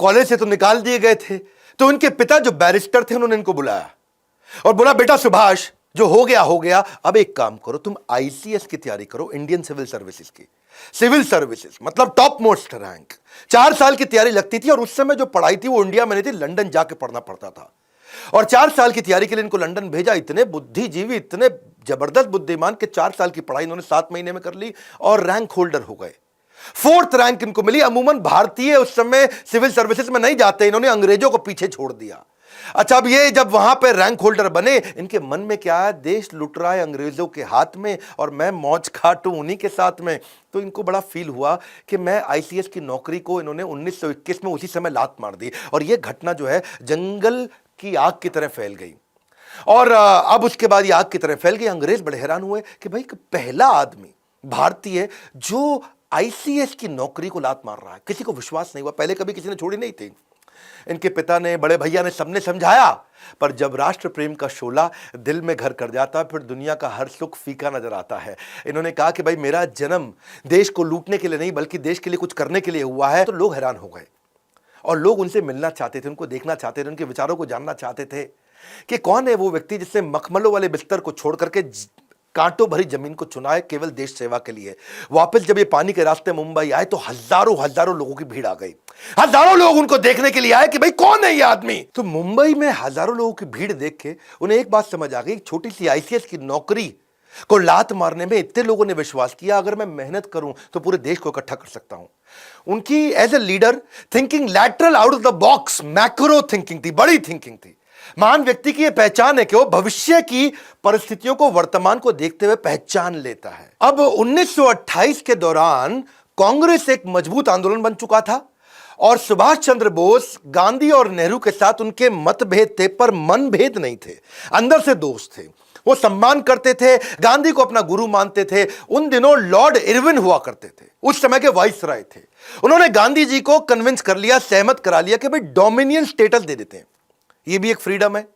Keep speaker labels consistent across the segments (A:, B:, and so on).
A: College से तो निकाल दिए गए थे, तो उनके पिता जो बैरिस्टर थे उन्होंने इनको बुलाया और बोला बेटा सुभाष, जो हो गया, अब एक काम करो, तुम आईसीएस की तैयारी करो, इंडियन सिविल सर्विसेज की। सिविल सर्विसेज मतलब टॉप मोस्ट रैंक। 4 साल की तैयारी लगती थी और उस समय जो पढ़ाई थी वो इंडिया में नहीं थी, लंदन जाके पढ़ना पड़ता था। और 4 साल की तैयारी के लिए इनको लंदन भेजा। इतने बुद्धिजीवी, इतने जबरदस्त बुद्धिमान कि 4 साल की पढ़ाई इन्होंने 7 महीने में कर ली और रैंक होल्डर हो गए। 4th रैंक इनको मिली। अमूमन भारतीय उस समय सिविल सर्विसेज में नहीं जाते, इन्होंने अंग्रेजों को पीछे छोड़ दिया। अच्छा, अब ये जब वहां पे रैंक होल्डर बने, इनके मन में क्या है, देश लुट रहा है अंग्रेजों के हाथ में और मैं मौज काटूं उन्हीं के साथ में। तो इनको बड़ा फील हुआ कि मैं आईसीएस की नौकरी को इन्होंने 1921 में उसी समय लात मार दी और ये घटना जो है जंगल की आग की तरह फैल गई। और अब उसके बाद ये आग की तरह फैल गई। अंग्रेज बड़े हैरान हुए कि भाई पहला आदमी भारतीय जो आईसीएस की नौकरी को लात मार रहा है। किसी को विश्वास नहीं हुआ, पहले कभी किसी ने छोड़ी नहीं थी। इनके पिता ने, बड़े भैया ने, सबने समझाया, पर जब राष्ट्र प्रेम का शोला दिल में घर कर जाता है फिर दुनिया का हर सुख फीका नजर आता है। इन्होंने कहा कि भाई मेरा जन्म देश को लूटने के लिए नहीं बल्कि देश के लिए कुछ करने के लिए हुआ है। तो लोग हैरान हो गए और लोग उनसे मिलना चाहते थे, उनको देखना चाहते थे, उनके विचारों को जानना चाहते थे कि कौन है वो व्यक्ति जिसने मखमलों वाले बिस्तर को छोड़ करके कांटों भरी जमीन को चुना है केवल देश सेवा के लिए। वापस जब ये पानी के रास्ते मुंबई आए तो हजारों लोगों की भीड़ आ गई। हजारों लोग उनको देखने के लिए आए कि भाई कौन है ये आदमी। तो मुंबई में हजारों लोगों की भीड़ देख के उन्हें एक बात समझ आ गई, छोटी सी आईसीएस की नौकरी को लात मारने में इतने लोगों ने विश्वास किया, अगर मैं मेहनत करूं तो पूरे देश को इकट्ठा कर सकता हूं। उनकी as a leader thinking lateral out of the box, macro thinking थी, बड़ी थिंकिंग थी। महान व्यक्ति की यह पहचान है कि वो भविष्य की परिस्थितियों को, वर्तमान को देखते हुए पहचान लेता है। अब 1928 के दौरान कांग्रेस एक मजबूत आंदोलन बन चुका था और सुभाष चंद्र बोस, गांधी और नेहरू के साथ उनके मतभेद थे पर मनभेद नहीं थे, अंदर से दोस्त थे। वो सम्मान करते थे, गांधी को अपना गुरु मानते थे। उन दिनों लॉर्ड इरविन हुआ करते थे, उस समय के वाइसराय थे। उन्होंने गांधी जी को कन्विंस कर लिया, सहमत करा लिया कि भाई डोमिनियन स्टेटस दे देते हैं, ये भी एक फ्रीडम है।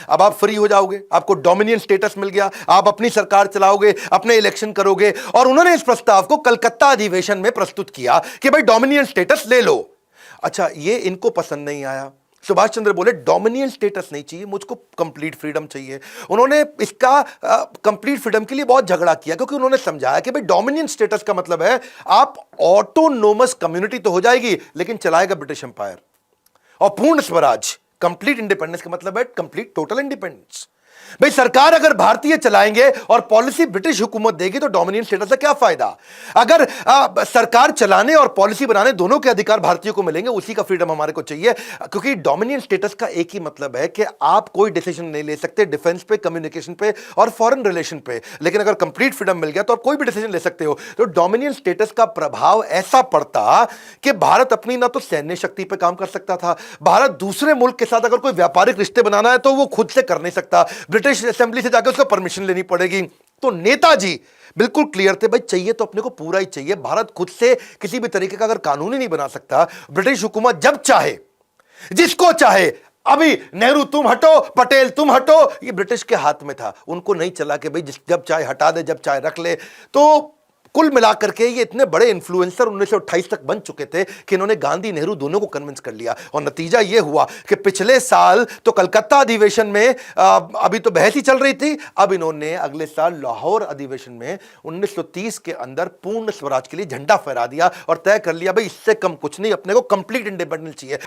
A: अब आप फ्री हो जाओगे, आपको डोमिनियन स्टेटस मिल गया, आप अपनी सरकार चलाओगे, अपने इलेक्शन करोगे। और उन्होंने इस प्रस्ताव को कलकत्ता अधिवेशन में प्रस्तुत किया कि भाई डोमिनियन स्टेटस ले लो। अच्छा, ये इनको पसंद नहीं आया। सुभाष चंद्र बोले डोमिनियन स्टेटस नहीं चाहिए, मुझको कंप्लीट फ्रीडम चाहिए। उन्होंने इसका कंप्लीट फ्रीडम के लिए बहुत झगड़ा किया क्योंकि उन्होंने समझाया कि भाई डोमिनियन स्टेटस का मतलब है आप ऑटोनोमस कम्युनिटी तो हो जाएगी लेकिन चलाएगा ब्रिटिश एम्पायर। और पूर्ण स्वराज, कंप्लीट इंडिपेंडेंस का मतलब है कंप्लीट टोटल इंडिपेंडेंस। भाई सरकार अगर भारतीय चलाएंगे और पॉलिसी ब्रिटिश हुकूमत देगी तो डोमिनियन स्टेटस से क्या फायदा। अगर सरकार चलाने और पॉलिसी बनाने दोनों के अधिकार भारतीयों को मिलेंगे, उसी का फ्रीडम हमारे को चाहिए। क्योंकि डोमिनियन स्टेटस का एक ही मतलब है कि आप कोई डिसीजन नहीं ले सकते डिफेंस पे, कम्युनिकेशन पे और फॉरेन रिलेशन पे, लेकिन अगर कंप्लीट फ्रीडम मिल गया तो आप कोई भी डिसीजन ले सकते हो। तो डोमिनियन स्टेटस का प्रभाव ऐसा पड़ता कि भारत अपनी ना तो सैन्य शक्ति पर काम कर सकता था, भारत दूसरे मुल्क के साथ अगर कोई व्यापारिक रिश्ते बनाना है तो वो खुद से कर नहीं सकता, ब्रिटिश असेंबली से जाकर उसको परमिशन लेनी पड़ेगी। तो नेताजी बिल्कुल क्लियर थे, भाई चाहिए तो अपने को पूरा ही चाहिए। भारत खुद से किसी भी तरीके का अगर कानून ही नहीं बना सकता, ब्रिटिश हुकूमत जब चाहे जिसको चाहे, अभी नेहरू तुम हटो, पटेल तुम हटो, ये ब्रिटिश के हाथ में था। उनको नहीं चला कि भाई जब चाहे हटा दे, जब चाहे रख ले। तो कुल मिलाकर के ये इतने बड़े इन्फ्लुएंसर 1928 तक बन चुके थे कि इन्होंने गांधी नेहरू दोनों को कन्विंस कर लिया। और नतीजा ये हुआ कि पिछले साल तो कलकत्ता अधिवेशन में अभी तो बहस ही चल रही थी, अब इन्होंने अगले साल लाहौर अधिवेशन में 1930 के अंदर पूर्ण स्वराज के लिए झंडा फहरा दिया और तय कर लिया भाई इससे कम कुछ नहीं, अपने को कंप्लीट इंडिपेंडेंस चाहिए।